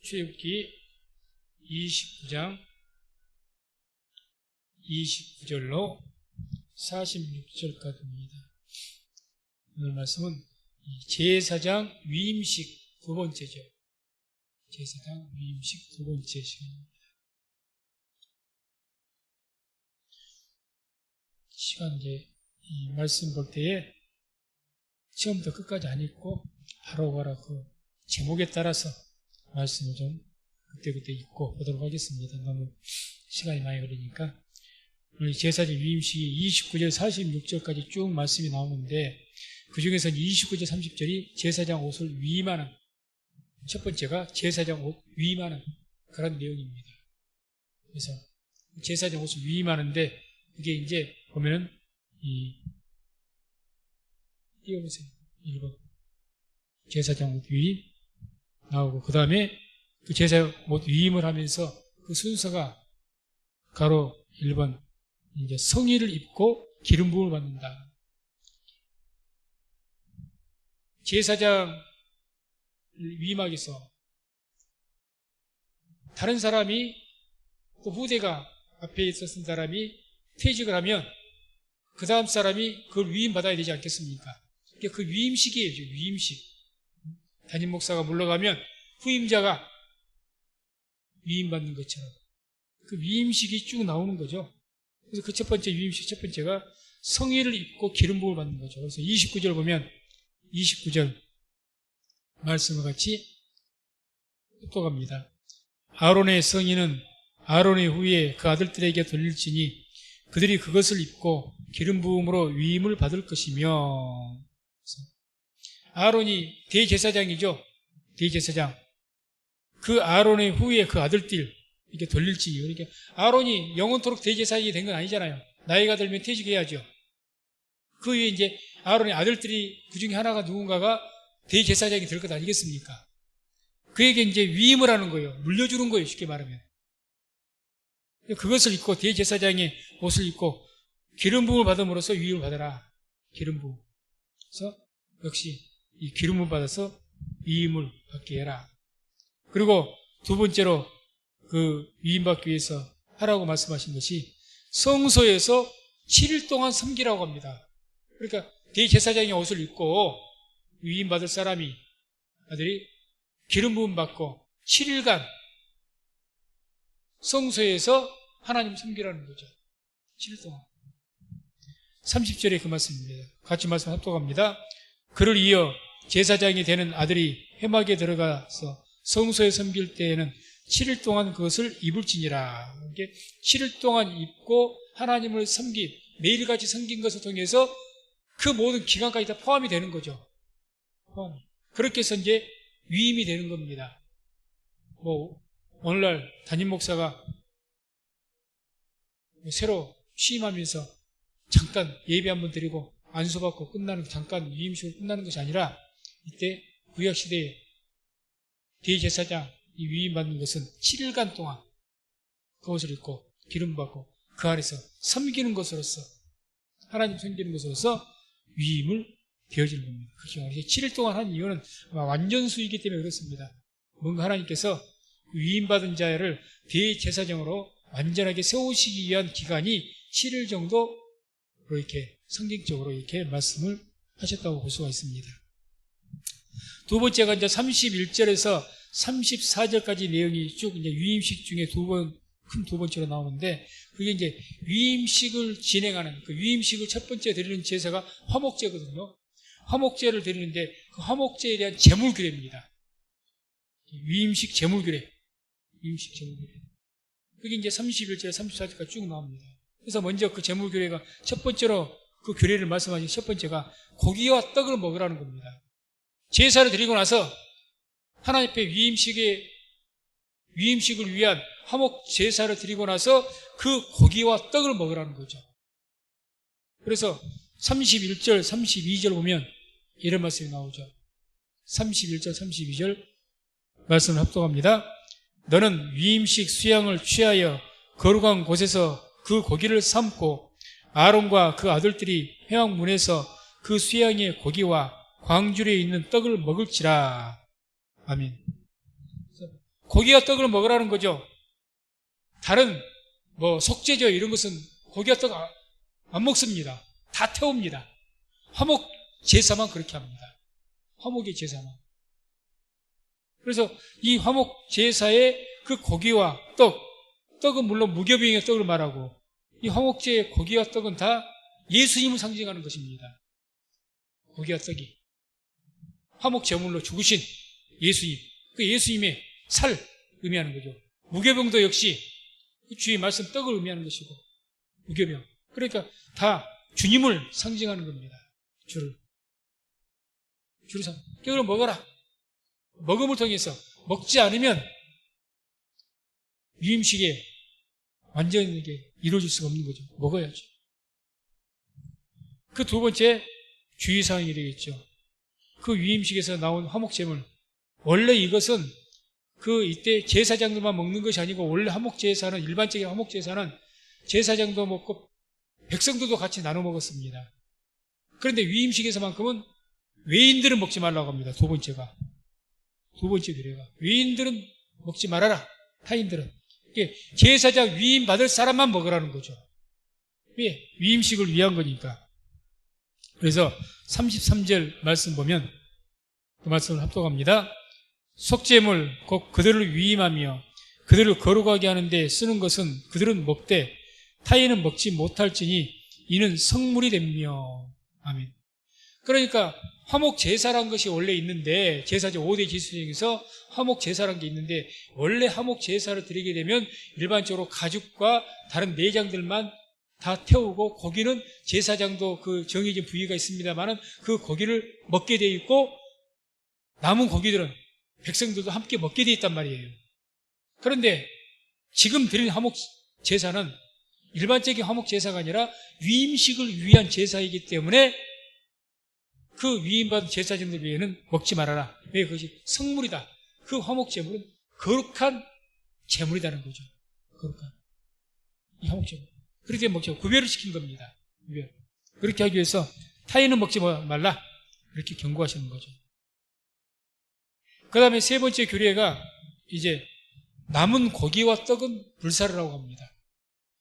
출애굽기 29장 29절로 46절까지입니다. 오늘 말씀은 제사장 위임식 두 번째죠. 제사장 위임식 두 번째 시간입니다. 시간 이 말씀 볼 때에 처음부터 끝까지 안 읽고 바로바로 그 제목에 따라서 말씀을 좀 그때그때 읽고 보도록 하겠습니다. 너무 시간이 많이 걸리니까. 오늘 제사장 위임식이 29절 46절까지 쭉 말씀이 나오는데 그 중에서 29절 30절이 제사장 옷을 위임하는, 첫 번째가 제사장 옷 위임하는 그런 내용입니다. 그래서 제사장 옷을 위임하는데 이게 이제 보면은 띄워보세요. 1번 제사장 옷 위임 나오고, 그 다음에 그 제사장 옷 위임을 하면서 그 순서가 가로 1번 이제 성의를 입고 기름 부음을 받는다. 제사장 위임하기 위해서 다른 사람이, 또 후대가 앞에 있었던 사람이 퇴직을 하면 그 다음 사람이 그걸 위임받아야 되지 않겠습니까? 그게 그 위임식이에요. 위임식. 담임 목사가 물러가면 후임자가 위임받는 것처럼 그 위임식이 쭉 나오는 거죠. 그래서 그 첫 번째 위임식 첫 번째가 성의를 입고 기름 부음을 받는 거죠. 그래서 29절 보면 29절 말씀을 같이 또 아론의 성의는 아론의 후에 그 아들들에게 돌릴지니 그들이 그것을 입고 기름 부음으로 위임을 받을 것이며. 아론이 대제사장이죠. 대제사장. 그 아론의 후에 그 아들들 이렇게 돌릴지니. 그러니까 아론이 영원토록 대제사장이 된 건 아니잖아요. 나이가 들면 퇴직해야죠. 그 위에 이제 아론의 아들들이 그 중에 하나가 누군가가 대제사장이 될 것 아니겠습니까? 그에게 이제 위임을 하는 거예요. 물려주는 거예요. 쉽게 말하면. 그것을 입고 대제사장의 옷을 입고 기름 부음을 받음으로써 위임을 받아라. 기름 부음. 그래서 역시 이 기름 부음 받아서 위임을 받게 해라. 그리고 두 번째로 그 위임받기 위해서 하라고 말씀하신 것이 성소에서 7일 동안 섬기라고 합니다. 그러니까 대제사장의 옷을 입고 위임받을 사람이 아들이 기름 부음 받고 7일간 성소에서 하나님 섬기라는 거죠. 7일 동안. 30절에 그 말씀입니다. 같이 말씀 합독합니다. 그를 이어 제사장이 되는 아들이 회막에 들어가서 성소에 섬길 때에는 7일 동안 그것을 입을지니라. 이게 7일 동안 입고 하나님을 섬긴, 매일같이 섬긴 것을 통해서 그 모든 기간까지 다 포함이 되는 거죠. 포함이. 그렇게 해서 이제 위임이 되는 겁니다. 오늘날 담임 목사가 새로 취임하면서 잠깐 예배 한번 드리고 안수받고 끝나는, 잠깐 위임식으로 끝나는 것이 아니라 이때 구약시대에 대제사장 이 위임받는 것은 7일간 동안 그것을 입고 기름 받고 그 안에서 섬기는 것으로서, 하나님 섬기는 것으로서 위임을 되어지는 겁니다. 그렇죠. 7일 동안 한 이유는 완전수이기 때문에 그렇습니다. 뭔가 하나님께서 위임받은 자를 대제사장으로 완전하게 세우시기 위한 기간이 7일 정도 이렇게 성경적으로 이렇게 말씀을 하셨다고 볼 수가 있습니다. 두 번째가 이제 31절에서 34절까지 내용이 쭉 이제 위임식 중에 큰 두 번째로 나오는데, 그게 이제 위임식을 진행하는, 그 위임식을 첫 번째 드리는 제사가 화목제거든요. 화목제를 드리는데 그 화목제에 대한 제물규례입니다. 위임식 제물규례. 위임식 제물규례. 그게 이제 31절, 34절까지 쭉 나옵니다. 그래서 먼저 그 제물규례가 첫 번째로 그 규례를 말씀하신 첫 번째가 고기와 떡을 먹으라는 겁니다. 제사를 드리고 나서 하나님 앞에 위임식을 위한 화목 제사를 드리고 나서 그 고기와 떡을 먹으라는 거죠. 그래서 31절, 32절 보면 이런 말씀이 나오죠. 31절, 32절 말씀을 합독합니다. 너는 위임식 수양을 취하여 거룩한 곳에서 그 고기를 삶고 아론과 그 아들들이 회막문에서 그 수양의 고기와 광주리에 있는 떡을 먹을지라. 아멘. 고기와 떡을 먹으라는 거죠. 다른 속죄죠 이런 것은 고기와 떡 안 먹습니다. 다 태웁니다. 화목 제사만 그렇게 합니다. 화목의 제사만. 그래서 이 화목 제사의 그 고기와 떡은 물론 무교병의 떡을 말하고 이 화목제의 고기와 떡은 다 예수님을 상징하는 것입니다. 고기와 떡이 화목 제물로 죽으신 예수님, 그 예수님의 살 의미하는 거죠. 무교병도 역시 주의 말씀 떡을 의미하는 것이고 무교병. 그러니까 다 주님을 상징하는 겁니다. 주를 이걸 먹어라. 먹음을 통해서 먹지 않으면 위임식에 완전하게 이루어질 수가 없는 거죠. 먹어야죠. 그 두 번째 주의사항이 되겠죠. 그 위임식에서 나온 화목제물. 원래 이것은 이때 제사장들만 먹는 것이 아니고 원래 화목제사는 일반적인 화목제사는 제사장도 먹고 백성들도 같이 나눠 먹었습니다. 그런데 위임식에서만큼은 외인들은 먹지 말라고 합니다. 두 번째 규례가. 외인들은 먹지 말아라. 타인들은. 제사장 위임 받을 사람만 먹으라는 거죠. 왜? 위임식을 위한 거니까. 그래서 33절 말씀 보면 그 말씀을 합독합니다. 속죄물 곧 그들을 위임하며 그들을 거룩하게 하는데 쓰는 것은 그들은 먹되 타인은 먹지 못할지니 이는 성물이 되며. 아멘. 그러니까 화목 제사라는 것이 원래 있는데 제사제 5대 제사 중에서 화목 제사라는 게 있는데 원래 화목 제사를 드리게 되면 일반적으로 가죽과 다른 내장들만 다 태우고 고기는 제사장도 그 정해진 부위가 있습니다만은 그 고기를 먹게 돼 있고 남은 고기들은 백성들도 함께 먹게 돼 있단 말이에요. 그런데 지금 드린 화목 제사는 일반적인 화목 제사가 아니라 위임식을 위한 제사이기 때문에 그 위임받은 제사장들 외에는 먹지 말아라. 왜? 그것이 성물이다. 그 화목 제물은 거룩한 제물이라는 거죠. 거룩한 이 화목 제물. 그렇게 먹지 말고 구별을 시킨 겁니다. 구별. 그렇게 하기 위해서 타인은 먹지 말라. 이렇게 경고하시는 거죠. 그 다음에 세 번째 규례가 이제 남은 고기와 떡은 불사르라고 합니다.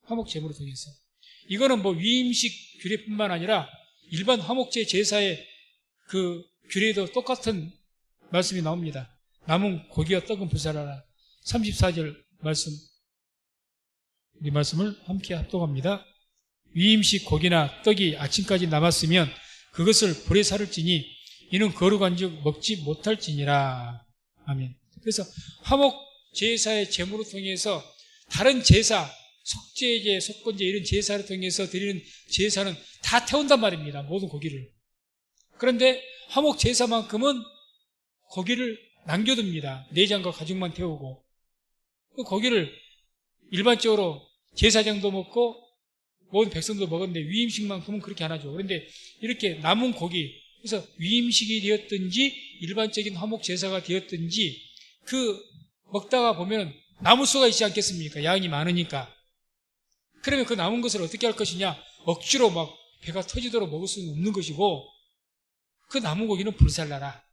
화목 제물을 통해서. 이거는 위임식 규례뿐만 아니라 일반 화목제 제사의 그 규례도 똑같은 말씀이 나옵니다. 남은 고기와 떡은 불사르라. 34절 말씀, 이 말씀을 함께 합독합니다. 위임식 고기나 떡이 아침까지 남았으면 그것을 불에 사를지니 이는 거룩한 즉 먹지 못할지니라. 아멘. 그래서 화목 제사의 제물을 통해서 다른 제사, 속죄제, 속건제 이런 제사를 통해서 드리는 제사는 다 태운단 말입니다. 모든 고기를. 그런데 화목 제사만큼은 고기를 남겨둡니다. 내장과 가죽만 태우고. 그 고기를 일반적으로 제사장도 먹고 모든 백성도 먹었는데 위임식만큼은 그렇게 안 하죠. 그런데 이렇게 남은 고기, 그래서 위임식이 되었든지 일반적인 화목 제사가 되었든지 그 먹다가 보면 남을 수가 있지 않겠습니까? 양이 많으니까. 그러면 그 남은 것을 어떻게 할 것이냐? 억지로 막 배가 터지도록 먹을 수는 없는 것이고 그 남은 고기는 불살라라.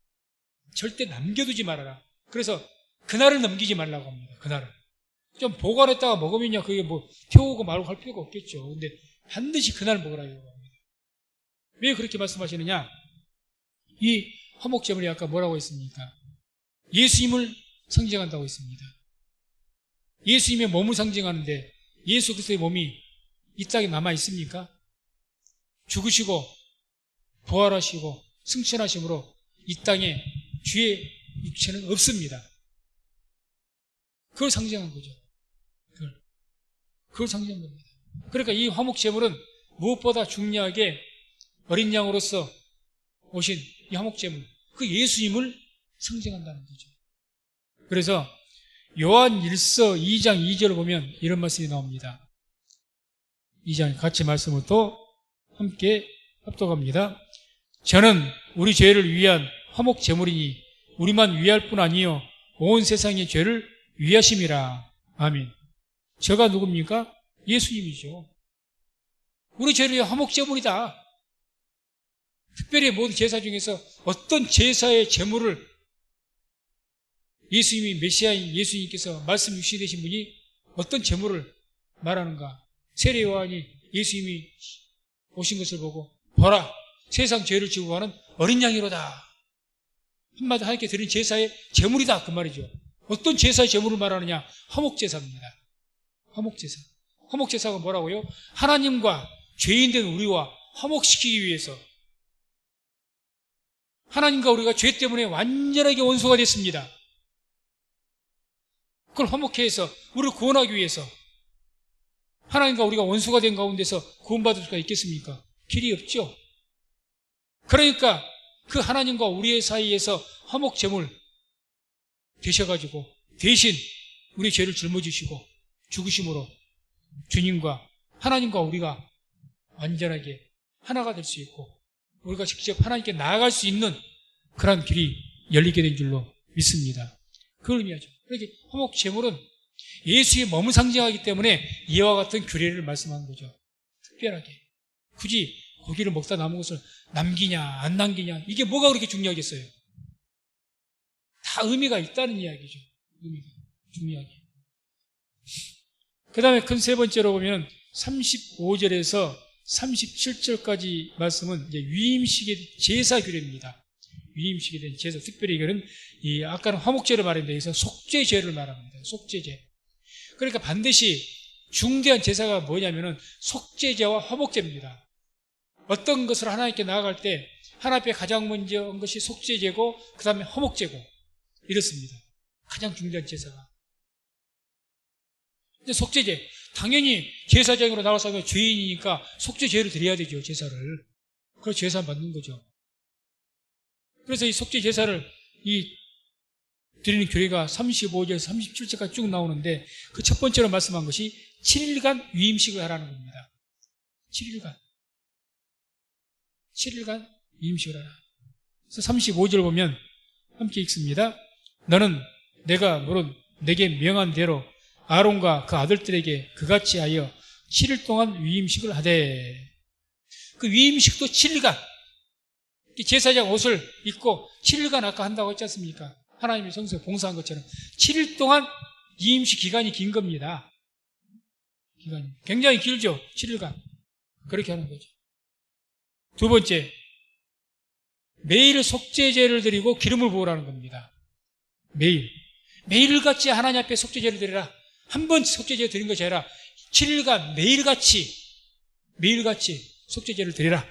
절대 남겨두지 말아라. 그래서 그날을 넘기지 말라고 합니다. 그날을. 좀 보관했다가 먹으면요, 그게 태우고 말고 할 필요가 없겠죠. 근데 반드시 그날 먹으라고 합니다. 왜 그렇게 말씀하시느냐? 이 화목제물이 아까 뭐라고 했습니까? 예수님을 상징한다고 했습니다. 예수님의 몸을 상징하는데 예수 그리스도의 몸이 이 땅에 남아 있습니까? 죽으시고 부활하시고 승천하심으로 이 땅에 주의 육체는 없습니다. 그걸 상징한 거죠. 그걸 상징한 겁니다. 그러니까 이 화목제물은 무엇보다 중요하게 어린 양으로서 오신 이 화목제물, 그 예수님을 상징한다는 거죠. 그래서 요한 1서 2장 2절을 보면 이런 말씀이 나옵니다. 2장 같이 말씀을 또 함께 합독합니다. 저는 우리 죄를 위한 화목제물이니 우리만 위할 뿐 아니요 온 세상의 죄를 위하심이라. 아멘. 저가 누굽니까? 예수님이죠. 우리 죄를 위한 화목제물이다. 특별히 모든 제사 중에서 어떤 제사의 제물을 예수님이 메시아인 예수님께서 말씀 육신이 되신 분이 어떤 제물을 말하는가? 세례 요한이 예수님이 오신 것을 보고 보라, 세상 죄를 지고 가는 어린 양이로다. 한마디 하나님께 드린 제사의 제물이다 그 말이죠. 어떤 제사의 제물을 말하느냐? 화목제사입니다. 화목제사. 화목제사가 뭐라고요? 하나님과 죄인된 우리와 화목시키기 위해서, 하나님과 우리가 죄 때문에 완전하게 원수가 됐습니다. 그걸 화목케 해서 우리를 구원하기 위해서, 하나님과 우리가 원수가 된 가운데서 구원받을 수가 있겠습니까? 길이 없죠. 그러니까 그 하나님과 우리의 사이에서 화목제물 되셔가지고 대신 우리 죄를 짊어지시고 죽으심으로 주님과 하나님과 우리가 완전하게 하나가 될 수 있고 우리가 직접 하나님께 나아갈 수 있는 그런 길이 열리게 된 줄로 믿습니다. 그걸 의미하죠. 그러니까 화목제물은 예수의 몸을 상징하기 때문에 이와 같은 규례를 말씀하는 거죠. 특별하게. 굳이 고기를 먹다 남은 것을 남기냐 안 남기냐, 이게 뭐가 그렇게 중요하겠어요? 다 의미가 있다는 이야기죠. 의미가 중요하게. 그 다음에 큰 세 번째로 보면 35절에서 37절까지 말씀은 이제 위임식의 제사 규례입니다. 위임식에 대한 제사, 특별히 이거는 아까는 화목제를 말했는데 여기서 속죄제를 말합니다. 속죄제. 그러니까 반드시 중대한 제사가 뭐냐면은 속죄제와 화목제입니다. 어떤 것을 하나님께 나아갈 때 하나님 앞에 가장 먼저 한 것이 속죄제고 그 다음에 화목제고 이렇습니다. 가장 중대한 제사가. 근데 속죄제, 당연히 제사장으로 나가서 하면 죄인이니까 속죄제를 드려야 되죠. 제사를. 그걸 제사 받는 거죠. 그래서 이 속죄 제사를 드리는 규례가 35절에서 37절까지 쭉 나오는데 그 첫 번째로 말씀한 것이 7일간 위임식을 하라는 겁니다. 7일간 위임식을 하라. 그래서 35절 보면 함께 읽습니다. 너는 내가 물은 내게 명한 대로 아론과 그 아들들에게 그같이 하여 7일 동안 위임식을 하되, 그 위임식도 7일간 제사장 옷을 입고 7일간 아까 한다고 했지 않습니까? 하나님의 성소에 봉사한 것처럼 7일 동안 위임식 기간이 긴 겁니다. 기간이 굉장히 길죠. 7일간 그렇게 하는 거죠. 두 번째, 매일 속죄제를 드리고 기름을 부으라는 겁니다. 매일같이 하나님 앞에 속죄제를 드리라. 한 번 속죄제 드린 것이 아니라 7일간 매일같이 속죄제를 드리라.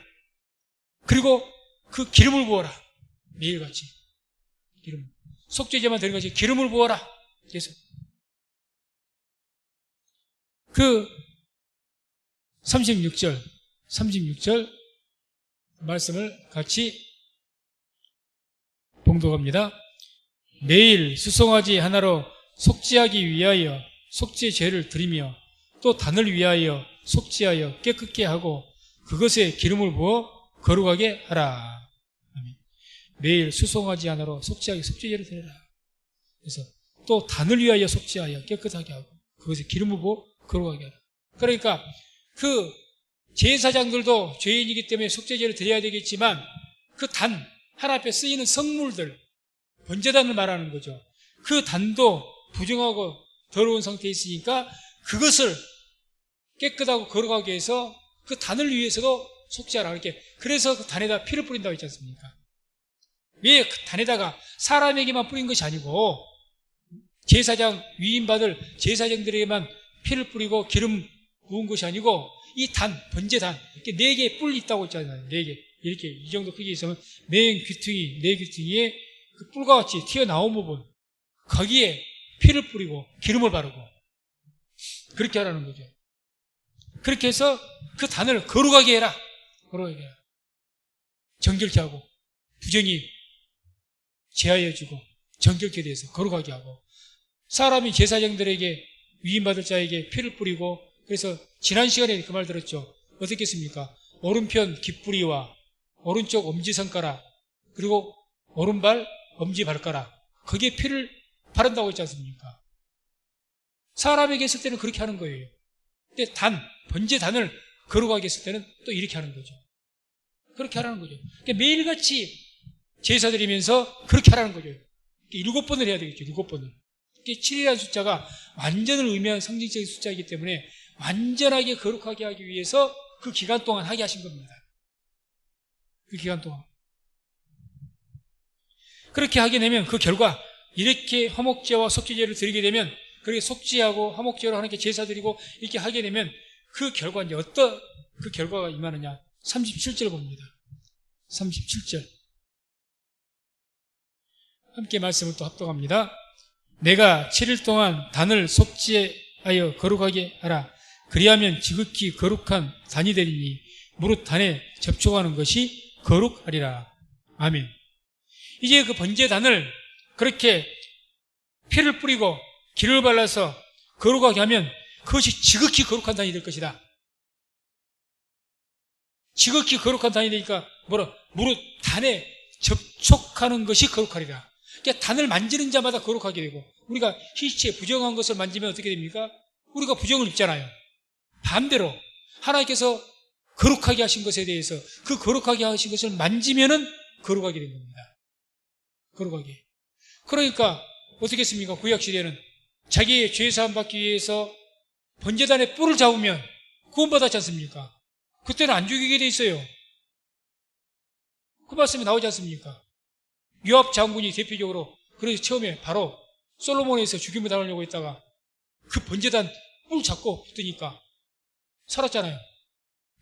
그리고 그 기름을 부어라. 매일같이 기름. 속죄제만 드린 것이 기름을 부어라. 계속. 그 36절 말씀을 같이 봉독합니다. 매일 수송아지 하나로 속죄하기 위하여 속죄제를 드리며 또 단을 위하여 속죄하여 깨끗게 하고 그것에 기름을 부어 거룩하게 하라. 매일 수송아지 하나로 속죄하게 속죄제를 드려라. 그래서 또 단을 위하여 속죄하여 깨끗하게 하고 그것에 기름을 부어 거룩하게 하라. 그러니까 그 제사장들도 죄인이기 때문에 속죄제를 드려야 되겠지만 그 단, 하나님 앞에 쓰이는 성물들, 번제단을 말하는 거죠. 그 단도 부정하고 더러운 상태에 있으니까 그것을 깨끗하고 거룩하게 해서 그 단을 위해서도 속죄하라. 이렇게. 그래서 그 단에다 피를 뿌린다고 했지 않습니까? 왜 그 단에다가 사람에게만 뿌린 것이 아니고 제사장 위임받을 제사장들에게만 피를 뿌리고 기름 부은 것이 아니고 이 단, 번제단, 이렇게 4개의 뿔이 있다고 했잖아요. 4개. 이렇게 이 정도 크기 있으면 맨 귀퉁이, 4귀퉁이에 그 뿔과 같이 튀어나온 부분, 거기에 피를 뿌리고 기름을 바르고 그렇게 하라는 거죠. 그렇게 해서 그 단을 거룩하게 해라. 거룩하게 해라. 정결케 하고 부정이 제하여지고 정결케 돼서 거룩하게 하고, 사람이 제사장들에게 위임받을 자에게 피를 뿌리고, 그래서 지난 시간에 그 말 들었죠. 어떻겠습니까? 오른편 깃뿌리와 오른쪽 엄지손가락 그리고 오른발 엄지발가락, 거기에 피를 바른다고 했지 않습니까? 사람에게 했을 때는 그렇게 하는 거예요. 근데 번제단을 거룩하게 했을 때는 또 이렇게 하는 거죠. 그렇게 하라는 거죠. 그러니까 매일같이 제사 드리면서 그렇게 하라는 거죠. 7번을 해야 되겠죠. 7번을. 7이라는 숫자가 완전을 의미하는 상징적인 숫자이기 때문에 완전하게 거룩하게 하기 위해서 그 기간 동안 하게 하신 겁니다. 그 기간 동안. 그렇게 하게 되면 그 결과 이렇게 화목제와 속죄제를 드리게 되면 그렇게 속죄하고 화목제로 하나님께 제사 드리고 이렇게 하게 되면 그 결과 이제 어떤 그 결과가 임하느냐. 37절 봅니다. 37절. 함께 말씀을 또 합독합니다. 내가 7일 동안 단을 속죄하여 거룩하게 하라. 그리하면 지극히 거룩한 단이 되리니 무릇 단에 접촉하는 것이 거룩하리라. 아멘. 이제 그 번제단을 그렇게 피를 뿌리고 기름을 발라서 거룩하게 하면 그것이 지극히 거룩한 단이 될 것이다. 지극히 거룩한 단이 되니까 무릇 단에 접촉하는 것이 거룩하리라. 그러니까 단을 만지는 자마다 거룩하게 되고 우리가 희시에 부정한 것을 만지면 어떻게 됩니까? 우리가 부정을 입잖아요. 반대로 하나님께서 거룩하게 하신 것에 대해서 그 거룩하게 하신 것을 만지면은 거룩하게 된 겁니다. 거룩하게. 그러니까 어떻게 했습니까? 구약시대에는 자기의 죄사함 받기 위해서 번제단에 뿔을 잡으면 구원받았지 않습니까? 그때는 안 죽이게 돼 있어요. 그 말씀이 나오지 않습니까? 요압 장군이 대표적으로 그래서 처음에 바로 솔로몬에서 죽임을 당하려고 했다가 그 번제단 뿔 잡고 붙으니까 살았잖아요.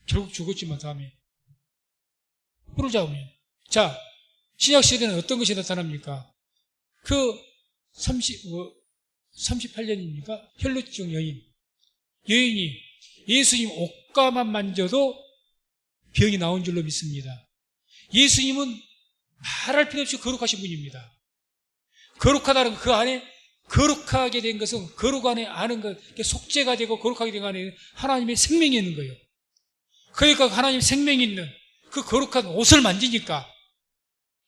결국 죽었지만 다음에 뿔을 잡으면. 자, 신약시대는 어떤 것이 나타납니까? 그 38년입니까? 혈루증 여인이 예수님 옷가만 만져도 병이 나온 줄로 믿습니다. 예수님은 말할 필요 없이 거룩하신 분입니다. 거룩하다는 그 안에 거룩하게 된 것은 거룩 안에 아는 것, 속죄가 되고 거룩하게 된 안에 하나님의 생명이 있는 거예요. 그러니까 하나님의 생명이 있는 그 거룩한 옷을 만지니까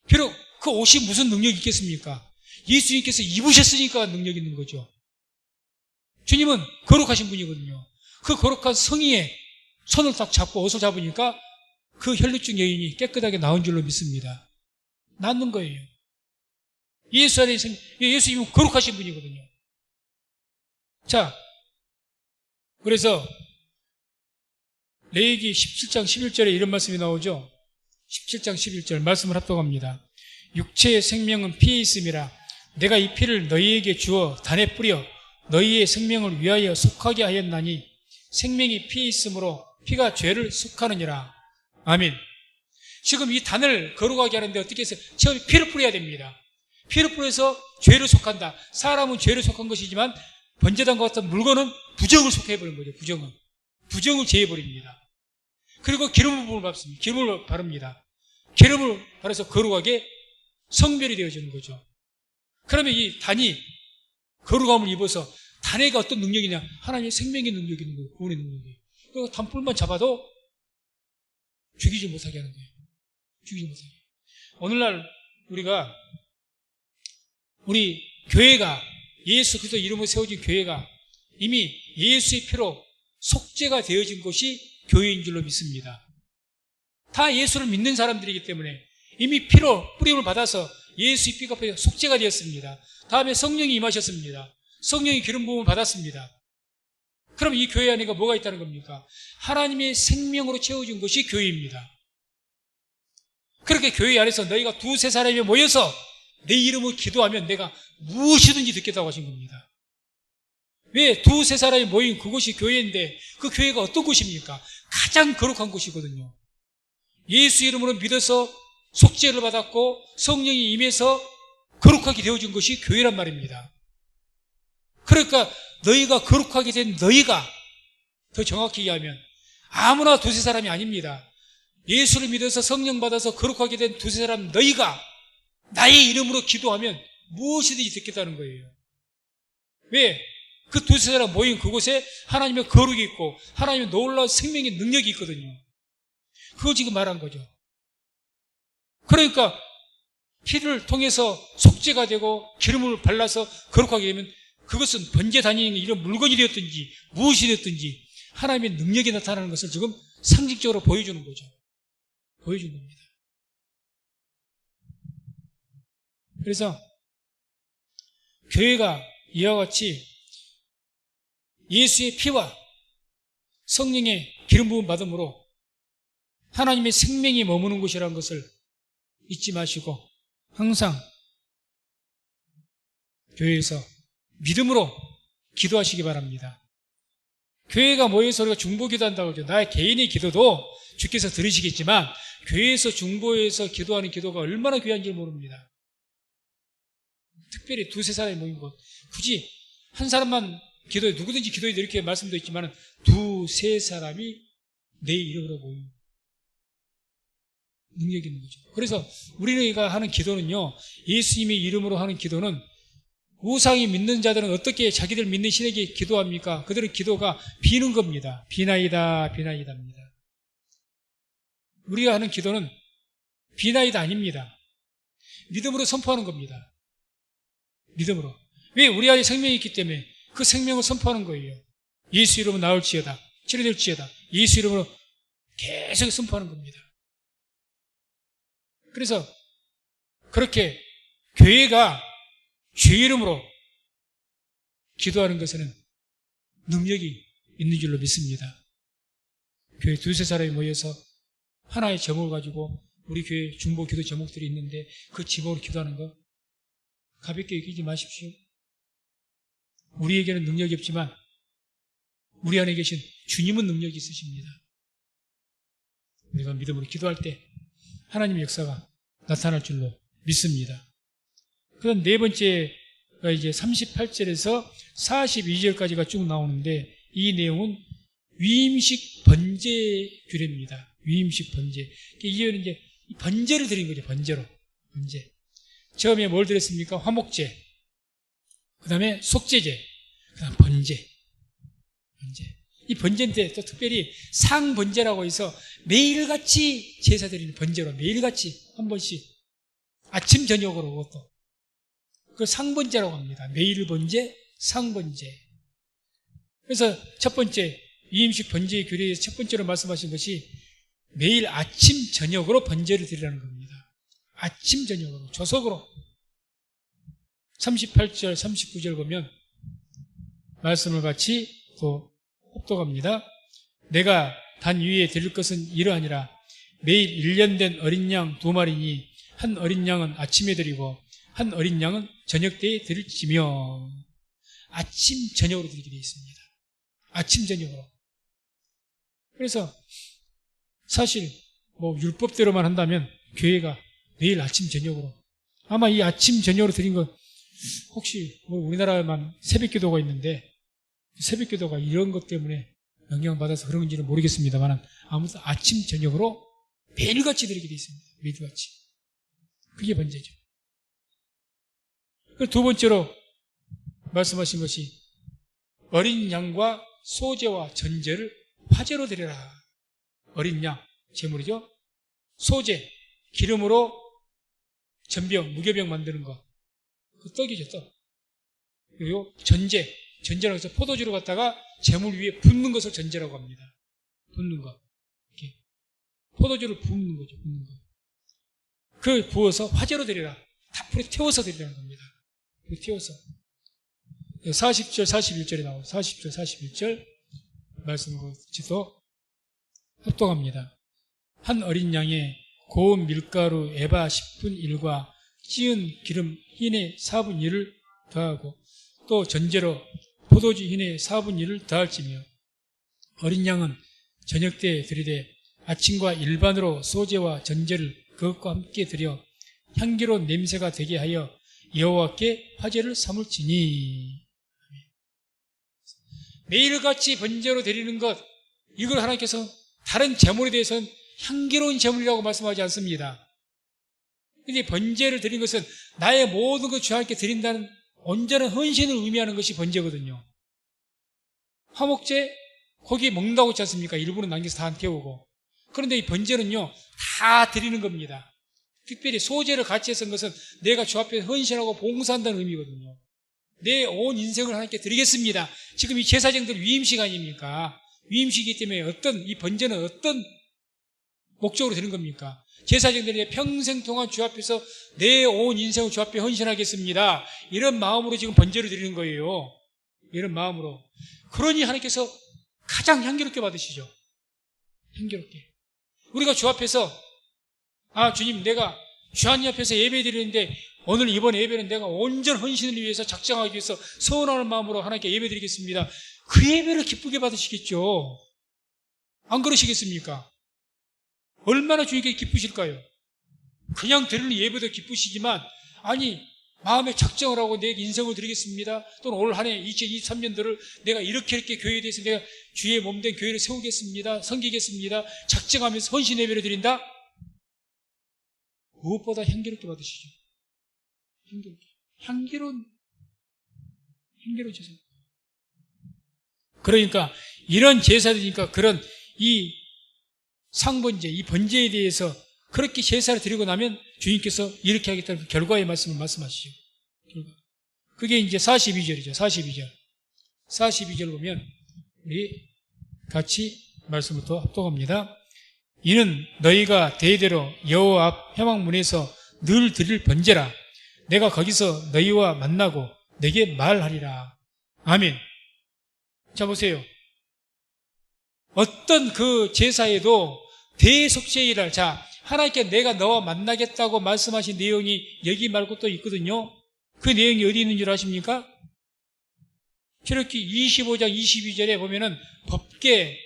비록 그 옷이 무슨 능력이 있겠습니까? 예수님께서 입으셨으니까 능력이 있는 거죠. 주님은 거룩하신 분이거든요. 그 거룩한 성의에 손을 딱 잡고 옷을 잡으니까 그 혈루증 여인이 깨끗하게 나온 줄로 믿습니다. 낫는 거예요. 예수님은 거룩하신 분이거든요. 자, 그래서 레위기 17장 11절에 이런 말씀이 나오죠. 17장 11절 말씀을 합독합니다. 육체의 생명은 피에 있음이라 내가 이 피를 너희에게 주어 단에 뿌려 너희의 생명을 위하여 속하게 하였나니 생명이 피에 있으므로 피가 죄를 속하느니라. 아멘. 지금 이 단을 거룩하게 하는데 어떻게 해서 처음에 피를 뿌려야 됩니다. 피를 뿌려서 죄를 속한다. 사람은 죄를 속한 것이지만 번제단과 같은 물건은 부정을 속해버린 거죠. 부정을 제해버립니다. 그리고 기름을 밟습니다. 기름을 바릅니다. 기름을 바라서 거룩하게 성별이 되어지는 거죠. 그러면 이 단이 거룩함을 입어서 단에가 어떤 능력이냐? 하나님의 생명의 능력이 있는 거예요. 구원의 능력이. 그 단뿔만 잡아도 죽이지 못하게 하는 거예요. 죽이지 못하게. 오늘날 우리 교회가 예수 그리스도 이름으로 세워진 교회가 이미 예수의 피로 속죄가 되어진 것이 교회인 줄로 믿습니다. 다 예수를 믿는 사람들이기 때문에 이미 피로 뿌림을 받아서 예수의 피가 속죄가 되었습니다. 다음에 성령이 임하셨습니다. 성령이 기름 부음을 받았습니다. 그럼 이 교회 안에 뭐가 있다는 겁니까? 하나님의 생명으로 채워진 것이 교회입니다. 그렇게 교회 안에서 너희가 두세 사람이 모여서 내 이름을 기도하면 내가 무엇이든지 듣겠다고 하신 겁니다. 왜? 두세 사람이 모인 그곳이 교회인데 그 교회가 어떤 곳입니까? 가장 거룩한 곳이거든요. 예수 이름으로 믿어서 속죄를 받았고 성령이 임해서 거룩하게 되어진 것이 교회란 말입니다. 그러니까 너희가 거룩하게 된 너희가 더 정확히 얘기하면 아무나 두세 사람이 아닙니다. 예수를 믿어서 성령 받아서 거룩하게 된 두세 사람 너희가 나의 이름으로 기도하면 무엇이든지 듣겠다는 거예요. 왜? 그 두세 사람 모인 그곳에 하나님의 거룩이 있고 하나님의 놀라운 생명의 능력이 있거든요. 그거 지금 말한 거죠. 그러니까 피를 통해서 속죄가 되고 기름을 발라서 거룩하게 되면 그것은 번제단이 이런 물건이 되었든지 무엇이 되었든지 하나님의 능력이 나타나는 것을 지금 상징적으로 보여주는 거죠. 보여주는 겁니다. 그래서 교회가 이와 같이 예수의 피와 성령의 기름 부음 받음으로 하나님의 생명이 머무는 곳이라는 것을 잊지 마시고 항상 교회에서 믿음으로 기도하시기 바랍니다. 교회가 모여서 우리가 중보기도한다고 하죠. 나의 개인의 기도도 주께서 들으시겠지만 교회에서 중보해서 기도하는 기도가 얼마나 귀한지 모릅니다. 특별히 두세 사람이 모인 곳, 굳이 한 사람만 기도해, 누구든지 기도해 이렇게 말씀도 있지만 두세 사람이 내 이름으로 모인 능력이 있는 거죠. 그래서 우리가 하는 기도는요, 예수님의 이름으로 하는 기도는 우상이 믿는 자들은 어떻게 자기들 믿는 신에게 기도합니까? 그들은 기도가 비는 겁니다. 비나이다, 비나이다입니다. 우리가 하는 기도는 비나이다 아닙니다. 믿음으로 선포하는 겁니다. 믿음으로. 왜? 우리 안에 생명이 있기 때문에 그 생명을 선포하는 거예요. 예수 이름으로 나올지어다, 치료될지어다, 예수 이름으로 계속 선포하는 겁니다. 그래서 그렇게 교회가 주 이름으로 기도하는 것에는 능력이 있는 줄로 믿습니다. 교회 두세 사람이 모여서 하나의 제목을 가지고 우리 교회 중보 기도 제목들이 있는데 그 제목으로 기도하는 거 가볍게 여기지 마십시오. 우리에게는 능력이 없지만 우리 안에 계신 주님은 능력이 있으십니다. 우리가 믿음으로 기도할 때 하나님의 역사가 나타날 줄로 믿습니다. 그다음 네 번째가 이제 38절에서 42절까지가 쭉 나오는데 이 내용은 위임식 번제 규례입니다. 위임식 번제. 이제는 이제 번제를 드린 거죠. 번제로. 번제. 처음에 뭘 드렸습니까? 화목제. 그 다음에 속제제. 그 다음 번제. 번제. 이 번제인데 또 특별히 상번제라고 해서 매일같이 제사 드리는 번제로 매일같이 한 번씩 아침 저녁으로 그것도 그걸 상번제라고 합니다. 매일 번제, 상번제. 그래서 첫 번째 위임식 번제의 규례에서 첫 번째로 말씀하신 것이 매일 아침 저녁으로 번제를 드리라는 겁니다. 아침 저녁으로 조석으로 38절 39절 보면 말씀을 같이 또 합독합니다. 내가 단 위에 드릴 것은 이러하니라. 매일 1년 된 어린 양 2마리니 한 어린 양은 아침에 드리고 한 어린 양은 저녁 때에 드릴지며. 아침 저녁으로 드리게 되어 있습니다. 아침 저녁으로. 그래서 사실 뭐 율법대로만 한다면 교회가 매일 아침 저녁으로 아마 이 아침 저녁으로 드린 건 혹시 뭐 우리나라에만 새벽기도가 있는데 새벽기도가 이런 것 때문에 영향받아서 그런 건지는 모르겠습니다만 아무튼 아침 저녁으로 매일같이 드리게 되어 있습니다. 매일같이. 그게 번제죠. 두 번째로 말씀하신 것이 어린 양과 소제와 전제를 화제로 드려라. 어린 양, 제물이죠. 소제, 기름으로 전병, 무교병 만드는 거. 그 떡이죠, 떡. 그리고 전제, 전제라고 해서 포도주를 갖다가 제물 위에 붓는 것을 전제라고 합니다. 붓는 거. 이렇게. 포도주를 붓는 거죠, 붓는 거. 그 부어서 화제로 드려라. 다 불에 태워서 드리라는 겁니다. 불에 태워서. 40절, 41절에 나오고 40절, 41절 말씀으로 지도 합독합니다. 한 어린 양에 고운 밀가루 에바 10분 1과 찌은 기름 흰의 4분 1을 더하고 또 전제로 포도주 흰의 4분 1을 더할지며 어린 양은 저녁 때에 드리되 아침과 일반으로 소제와 전제를 그것과 함께 드려 향기로운 냄새가 되게 하여 여호와께 화제를 삼을지니. 매일같이 번제로 드리는 것, 이걸 하나님께서 다른 제물에 대해서는 향기로운 제물이라고 말씀하지 않습니다. 근데 번제를 드리는 것은 나의 모든 것 주 하나님께 드린다는 온전한 헌신을 의미하는 것이 번제거든요. 화목제, 거기 먹는다고 했지 않습니까? 일부는 남겨서 다 안 태우고. 그런데 이 번제는요, 다 드리는 겁니다. 특별히 소제를 같이 해서 것은 내가 주 앞에 헌신하고 봉사한다는 의미거든요. 내 온 인생을 하나님께 드리겠습니다. 지금 이 제사장들 위임식 아닙니까? 위임식이기 때문에 이 번제는 어떤 목적으로 되는 겁니까? 제사장들이 평생 동안 주 앞에서 내 온 인생을 주 앞에 헌신하겠습니다. 이런 마음으로 지금 번제를 드리는 거예요. 이런 마음으로. 그러니 하나님께서 가장 향기롭게 받으시죠. 향기롭게. 우리가 주 앞에서 주님, 내가 주 하나님 앞에서 예배 드리는데 오늘 이번 예배는 내가 온전 헌신을 위해서 작정하기 위해서 서운하는 마음으로 하나님께 예배 드리겠습니다. 그 예배를 기쁘게 받으시겠죠. 안 그러시겠습니까? 얼마나 주님께 기쁘실까요? 그냥 드리는 예배도 기쁘시지만 마음에 작정을 하고 내 인생을 드리겠습니다. 또는 올 한 해 2023년도를 내가 이렇게 교회에 대해서 내가 주의 몸된 교회를 세우겠습니다. 섬기겠습니다. 작정하면서 헌신 예배를 드린다? 무엇보다 향기롭게 받으시죠. 향기로운 제사. 그러니까 이런 제사들이니까 그런 이 상번제, 이 번제에 대해서 그렇게 제사를 드리고 나면 주님께서 이렇게 하겠다는 결과의 말씀을 말씀하시죠. 그게 이제 42절이죠. 42절 보면 우리 같이 말씀부터 합독합니다. 이는 너희가 대대로 여호와 앞 회막문에서 늘 드릴 번제라. 내가 거기서 너희와 만나고 내게 말하리라. 아멘. 자, 보세요. 어떤 그 제사에도 대속죄일날, 하나님께 내가 너와 만나겠다고 말씀하신 내용이 여기 말고 또 있거든요. 그 내용이 어디 있는 줄 아십니까? 출애굽기 25장 22절에 보면은 법궤,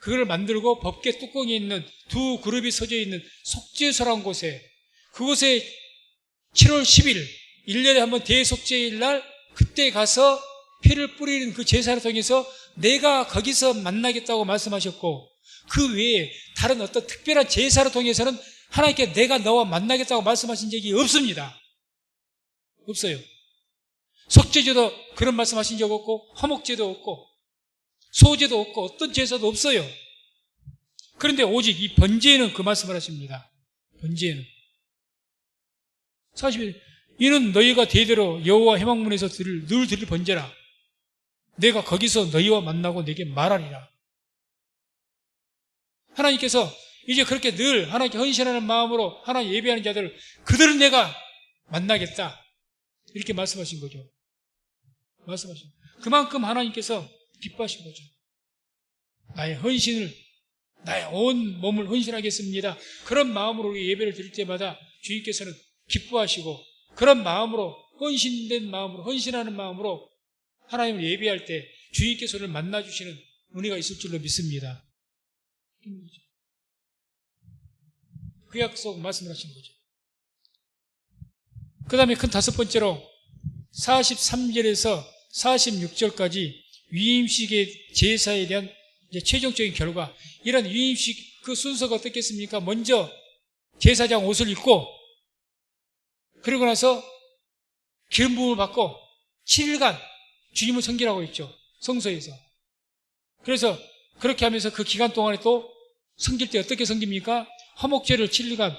그걸 만들고 법궤 뚜껑이 있는 두 그룹이 서져 있는 속죄소라는 곳에, 그곳에 7월 10일 1년에 한번 대속죄일 날 그때 가서 피를 뿌리는 그 제사를 통해서 내가 거기서 만나겠다고 말씀하셨고, 그 외에 다른 어떤 특별한 제사를 통해서는 하나님께 내가 너와 만나겠다고 말씀하신 적이 없습니다. 없어요. 속죄제도 그런 말씀하신 적 없고, 화목제도 없고, 소제도 없고, 어떤 제사도 없어요. 그런데 오직 이 번제에는 그 말씀을 하십니다. 번제에는 41, 이는 너희가 대대로 여호와 회막문에서 늘 드릴 번제라. 내가 거기서 너희와 만나고 내게 말하리라. 하나님께서 이제 그렇게 늘 하나님께 헌신하는 마음으로 하나님 예배하는 자들을 그들은 내가 만나겠다. 이렇게 말씀하신 거죠. 그만큼 하나님께서 기뻐하신 거죠. 나의 온 몸을 헌신하겠습니다. 그런 마음으로 우리 예배를 드릴 때마다 주님께서는 기뻐하시고, 그런 마음으로, 헌신된 마음으로, 헌신하는 마음으로 하나님을 예배할 때 주님께서는 만나주시는 은혜가 있을 줄로 믿습니다. 그 약속 말씀을 하신 거죠. 그 다음에 큰 다섯 번째로 43절에서 46절까지 위임식의 제사에 대한 이제 최종적인 결과, 이런 위임식 그 순서가 어떻겠습니까? 먼저 제사장 옷을 입고, 그러고 나서 기름 부음을 받고 7일간 주님을 섬기라고 했죠. 성소에서. 그래서 그렇게 하면서 그 기간 동안에 또 섬길 때 어떻게 섬깁니까? 화목제를 7일간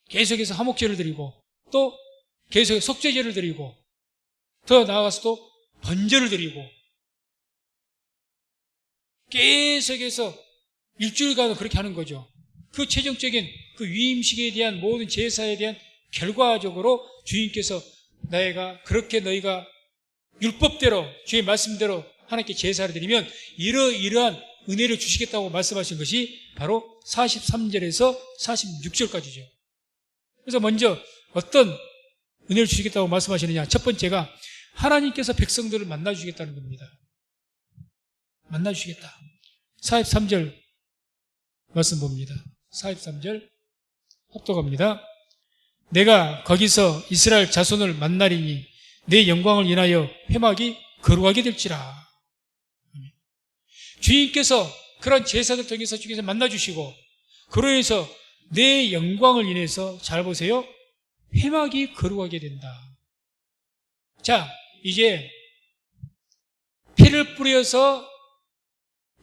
계속해서 화목제를 드리고, 또 계속해서 속죄제를 드리고, 더 나아가서 또 번제를 드리고, 계속해서 일주일간은 그렇게 하는 거죠. 그 최종적인 그 위임식에 대한 모든 제사에 대한 결과적으로 주님께서 그렇게 너희가 율법대로 주의 말씀대로 하나님께 제사를 드리면 이러이러한 은혜를 주시겠다고 말씀하신 것이 바로 43절에서 46절까지죠. 그래서 먼저 어떤 은혜를 주시겠다고 말씀하시느냐. 첫 번째가 하나님께서 백성들을 만나주시겠다는 겁니다. 만나주시겠다. 43절 말씀 봅니다. 43절 합독합니다. 내가 거기서 이스라엘 자손을 만나리니 내 영광을 인하여 회막이 거룩하게 될지라. 주님께서 그런 제사들 통해서 주께서 만나주시고, 그로 인해서 내 영광을 인해서, 잘 보세요, 회막이 거룩하게 된다. 자, 이제 피를 뿌려서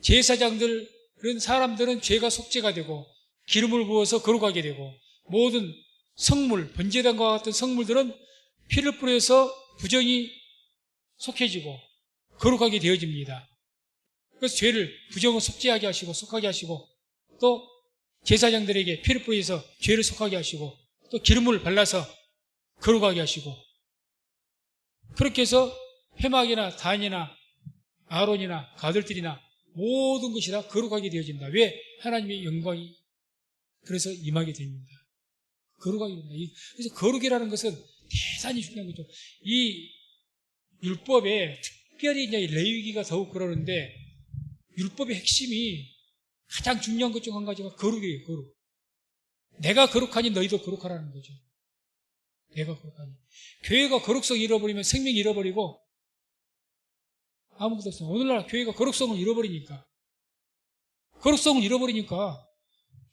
제사장들, 그런 사람들은 죄가 속죄가 되고 기름을 부어서 거룩하게 되고, 모든 성물, 번제단과 같은 성물들은 피를 뿌려서 부정이 속해지고 거룩하게 되어집니다. 그래서 죄를, 부정을 속죄하게 하시고 속하게 하시고, 또 제사장들에게 피를 뿌려서 죄를 속하게 하시고 또 기름을 발라서 거룩하게 하시고 그렇게 해서 회막이나 단이나 아론이나 가들들이나 모든 것이 다 거룩하게 되어진다. 왜? 하나님의 영광이 그래서 임하게 됩니다. 거룩하게 됩니다. 그래서 거룩이라는 것은 대단히 중요한 거죠. 이 율법에 특별히 이제 레위기가 더욱 그러는데 율법의 핵심이 가장 중요한 것 중 한 가지가 거룩이에요. 거룩. 내가 거룩하니 너희도 거룩하라는 거죠. 내가 거룩하니. 교회가 거룩성 잃어버리면 생명 잃어버리고 아무것도 없어요. 오늘날 교회가 거룩성을 잃어버리니까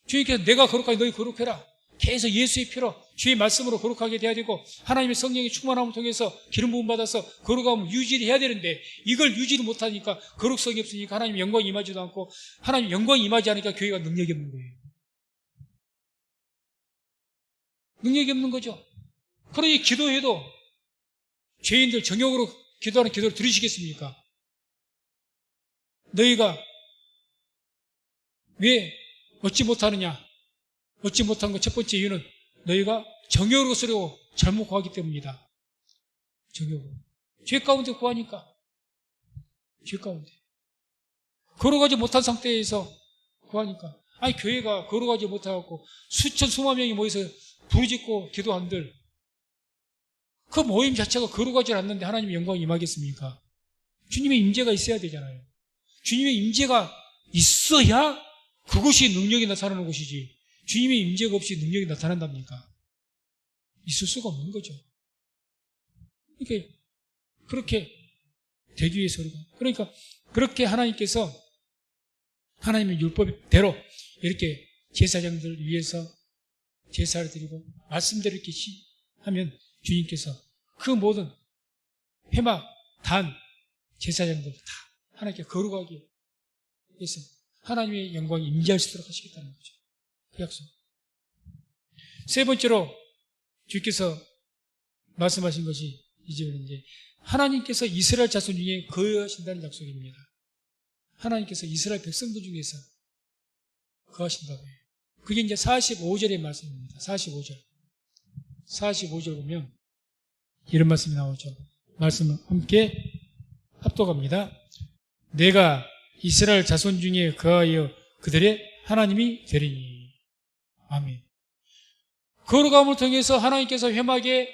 주님께서 내가 거룩하니 너희 거룩해라. 계속 예수의 피로 주의 말씀으로 거룩하게 돼야 되고 하나님의 성령의 충만함을 통해서 기름 부음 받아서 거룩함을 유지를 해야 되는데 이걸 유지를 못하니까 거룩성이 없으니까 하나님의 영광이 임하지도 않고 하나님의 영광이 임하지 않으니까 교회가 능력이 없는 거예요. 능력이 없는 거죠. 그러니 기도해도 죄인들 정욕으로 기도하는 기도를 들으시겠습니까? 너희가 왜 얻지 못하느냐? 얻지 못한 것 첫 번째 이유는 너희가 정욕으로 쓰려고 잘못 구하기 때문이다. 정욕으로. 죄 가운데 구하니까. 죄 가운데. 거룩하지 못한 상태에서 구하니까. 아니 교회가 거룩하지 못하고 수천 수만 명이 모여서 부르짖고 기도한들 그 모임 자체가 거룩하지 않는데 하나님의 영광이 임하겠습니까? 주님의 임재가 있어야 되잖아요. 주님의 임재가 있어야 그것이 능력이 나타나는 것이지 주님의 임재가 없이 능력이 나타난답니까? 있을 수가 없는 거죠. 그렇게 되기 위해서 그러니까 그렇게 하나님께서 하나님의 율법대로 이렇게 제사장들 위해서 제사를 드리고 말씀대로 이렇게 하면 주님께서 그 모든 회막, 단, 제사장들 다 하나님께 거룩하게 해서 하나님의 영광이 임재할 수 있도록 하시겠다는 거죠. 그 약속. 세 번째로 주께서 말씀하신 것이 이제 하나님께서 이스라엘 자손 중에 거하신다는 약속입니다. 하나님께서 이스라엘 백성들 중에서 거하신다고 해요. 그게 이제 45절의 말씀입니다. 45절 보면 이런 말씀이 나오죠. 말씀을 함께 합독합니다. 내가 이스라엘 자손 중에 거하여 그들의 하나님이 되리니. 아멘. 거룩함을 통해서 하나님께서 회막에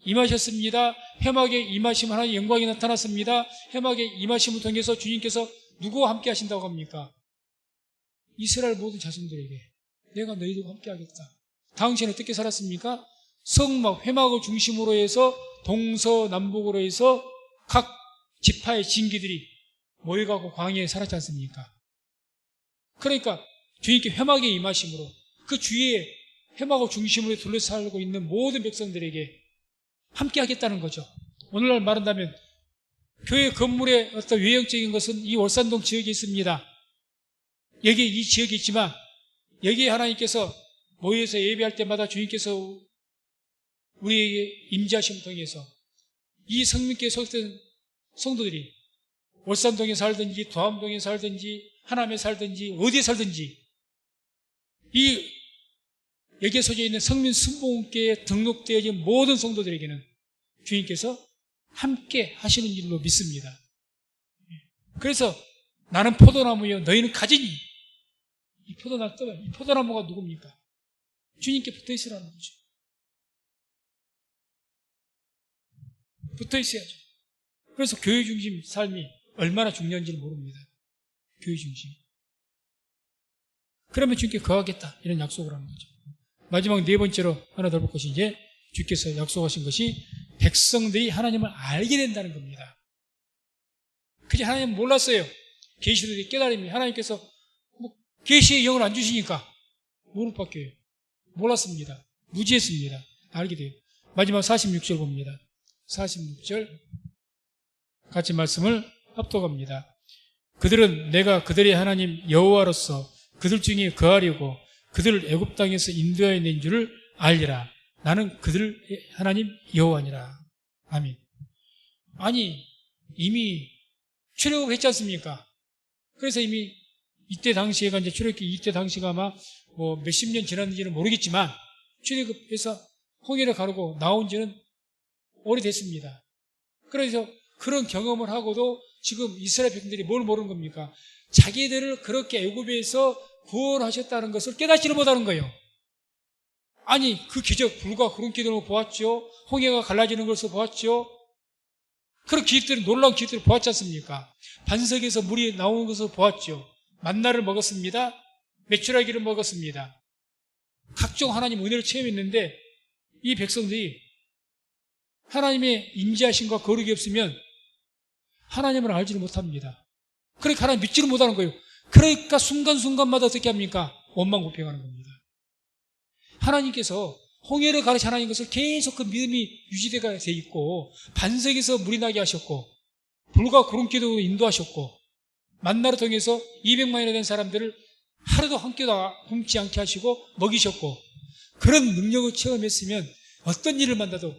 임하셨습니다. 회막에 임하심 하나님의 영광이 나타났습니다. 회막에 임하심을 통해서 주님께서 누구와 함께 하신다고 합니까? 이스라엘 모든 자손들에게 내가 너희들과 함께 하겠다. 당신은 어떻게 살았습니까? 성막, 회막을 중심으로 해서 동서남북으로 해서 각 지파의 진기들이 모여가고 광야에 살았지 않습니까? 그러니까 주님께 회막에 임하심으로 그 주위에 회막을 중심으로 둘러싸고 있는 모든 백성들에게 함께 하겠다는 거죠. 오늘날 말한다면 교회 건물의 어떤 외형적인 것은 이 월산동 지역에 있습니다. 여기 이 지역에 있지만 여기에 하나님께서 모여서 예배할 때마다 주님께서 우리에게 임재하심을 통해서 이 성민교회 속된 성도들이 월산동에 살든지 도암동에 살든지 하남에 살든지 어디에 살든지 이 여기에 서져 있는 성민 순복음교회에 등록되어진 모든 성도들에게는 주님께서 함께 하시는 일로 믿습니다. 그래서 나는 포도나무요 너희는 가지니 이 포도나무가 누굽니까? 주님께 붙어 있으라는 거죠. 붙어 있어야죠. 그래서 교회 중심 삶이 얼마나 중요한지를 모릅니다. 교회 중심. 그러면 주님께 거하겠다 이런 약속을 하는 거죠. 마지막 네 번째로 하나 더 볼 것이 이제 주께서 약속하신 것이 백성들이 하나님을 알게 된다는 겁니다. 그저 하나님 몰랐어요. 계시들이 깨달음이 하나님께서 계시의 영을 안 주시니까 모를 밖에요. 몰랐습니다. 무지했습니다. 알게 돼요. 마지막 46절 봅니다. 46절 같이 말씀을 합독합니다. 그들은 내가 그들의 하나님 여호와로서 그들 중에 거하려고 그들을 애굽 땅에서 인도하여 낸 줄을 알리라. 나는 그들의 하나님 여호와니라. 아멘. 아니 이미 출애굽을 했지 않습니까? 그래서 이미 이때 당시에가 이제 출애굽기 이때 당시가 아마 뭐 몇십 년 지났는지는 모르겠지만 출애굽해서 홍해를 가르고 나온 지는 오래됐습니다. 그래서 그런 경험을 하고도 지금 이스라엘 백성들이 뭘 모르는 겁니까? 자기들을 그렇게 애굽에서 구원하셨다는 것을 깨닫지를 못하는 거예요. 아니 그 기적 불과 구름 기둥을 보았죠. 홍해가 갈라지는 것을 보았죠. 그런 기적들은 놀라운 기적들을 보았지 않습니까? 반석에서 물이 나오는 것을 보았죠. 만나를 먹었습니다. 메추라기를 먹었습니다. 각종 하나님 은혜를 체험했는데 이 백성들이 하나님의 임재하심과 거룩이 없으면 하나님을 알지를 못합니다. 그러니까 하나님 믿지를 못하는 거예요. 그러니까 순간순간마다 어떻게 합니까? 원망고평하는 겁니다. 하나님께서 홍해를 가르치는 것을 계속 그 믿음이 유지되게 돼 있고 반석에서 물이 나게 하셨고 불과 구름기도 인도하셨고 만나를 통해서 200만이나 된 사람들을 하루도 한 끼도 굶지 않게 하시고 먹이셨고 그런 능력을 체험했으면 어떤 일을 만나도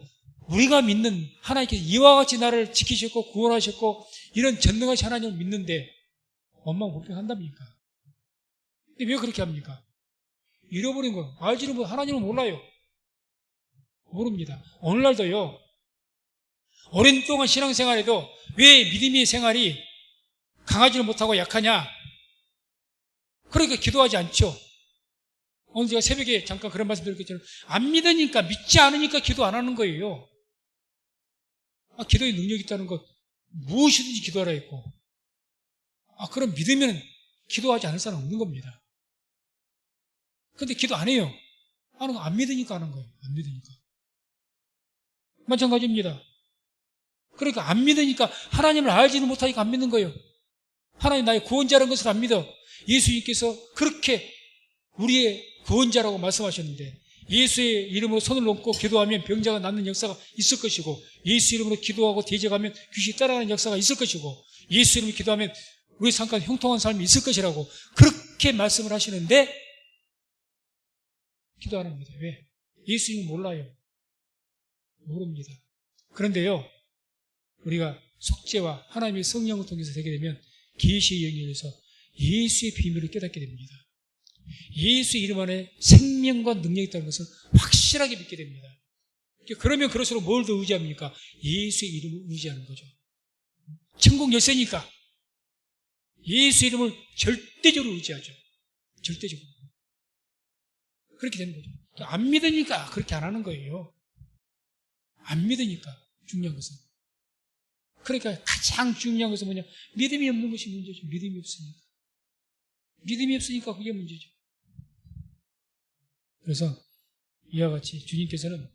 우리가 믿는 하나님께서 이와 같이 나를 지키셨고 구원하셨고 이런 전능하신 하나님을 믿는데 원망고평한답니까? 근데 왜 그렇게 합니까? 잃어버린 거 알지는 못 하나님은 몰라요. 모릅니다. 오늘날도요. 오랜 동안 신앙생활에도 왜 믿음의 생활이 강하지를 못하고 약하냐? 그러니까 기도하지 않죠. 오늘 제가 새벽에 잠깐 그런 말씀 드렸겠지만 안 믿으니까 믿지 않으니까 기도 안 하는 거예요. 기도에 능력이 있다는 것 무엇이든지 기도하라 했고 그럼 믿으면 기도하지 않을 사람은 없는 겁니다. 근데 기도 안 해요. 안 믿으니까 하는 거예요. 안 믿으니까. 마찬가지입니다. 그러니까 안 믿으니까 하나님을 알지는 못하니까 안 믿는 거예요. 하나님 나의 구원자라는 것을 안 믿어. 예수님께서 그렇게 우리의 구원자라고 말씀하셨는데 예수의 이름으로 손을 놓고 기도하면 병자가 낫는 역사가 있을 것이고 예수 이름으로 기도하고 대적하면 귀신이 따라가는 역사가 있을 것이고 예수 이름으로 기도하면 우리 삶과 형통한 삶이 있을 것이라고 그렇게 말씀을 하시는데 기도 안 합니다. 왜? 예수 이름 몰라요. 모릅니다. 그런데요 우리가 속죄와 하나님의 성령을 통해서 되게 되면 계시의 영역에서 예수의 비밀을 깨닫게 됩니다. 예수의 이름 안에 생명과 능력이 있다는 것을 확실하게 믿게 됩니다. 그러면 그럴수록 뭘 더 의지합니까? 예수의 이름을 의지하는 거죠. 천국 열쇠니까 예수 이름을 절대적으로 의지하죠. 절대적으로. 그렇게 되는 거죠. 안 믿으니까 그렇게 안 하는 거예요. 안 믿으니까 중요한 것은. 그러니까 가장 중요한 것은 뭐냐? 믿음이 없는 것이 문제죠. 믿음이 없으니까. 믿음이 없으니까 그게 문제죠. 그래서 이와 같이 주님께서는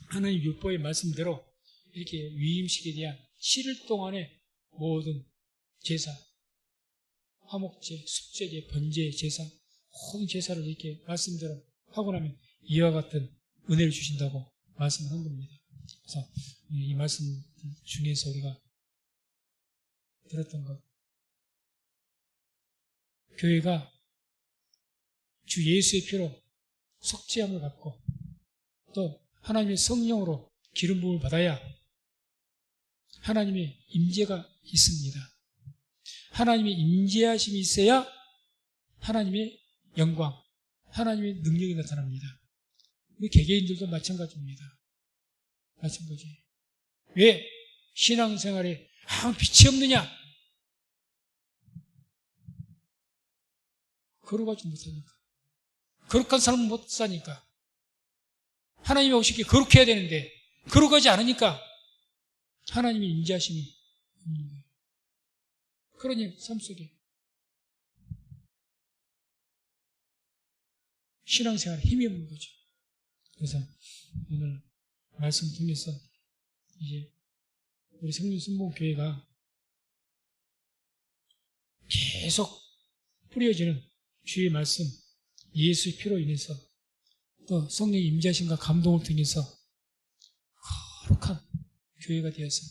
하나님 율법의 말씀대로 이렇게 위임식에 대한 7일 동안의 모든 제사, 화목제, 숙제제, 번제, 제사, 모든 제사를 이렇게 말씀대로 하고 나면 이와 같은 은혜를 주신다고 말씀을 한 겁니다. 그래서 이 말씀 중에서 우리가 들었던 것, 교회가 주 예수의 피로 속죄함을 받고 또 하나님의 성령으로 기름 부음을 받아야 하나님의 임재가 있습니다. 하나님의 임재하심이 있어야 하나님의 영광, 하나님의 능력이 나타납니다. 우리 개개인들도 마찬가지입니다. 마찬가지예요. 왜 신앙생활에 아무 빛이 없느냐? 거룩하지 못하니까. 거룩한 삶을 못 사니까. 하나님이 오시기에 거룩해야 되는데 거룩하지 않으니까 하나님의 임재하심이 없는 거예요. 그러니 삶 속에 신앙생활에 힘이 없는 거죠. 그래서 오늘 말씀 통해서 이제 우리 성령순복교회가 계속 뿌려지는 주의 말씀, 예수의 피로 인해서 또 성령의 임재하심과 감동을 통해서 거룩한 교회가 되어서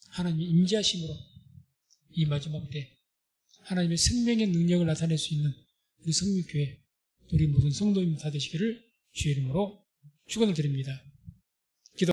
하나님의 임재하심으로 이 마지막 때 하나님의 생명의 능력을 나타낼 수 있는 우리 성령교회, 우리 모든 성도님 다 되시기를 주의 이름으로 축원을 드립니다.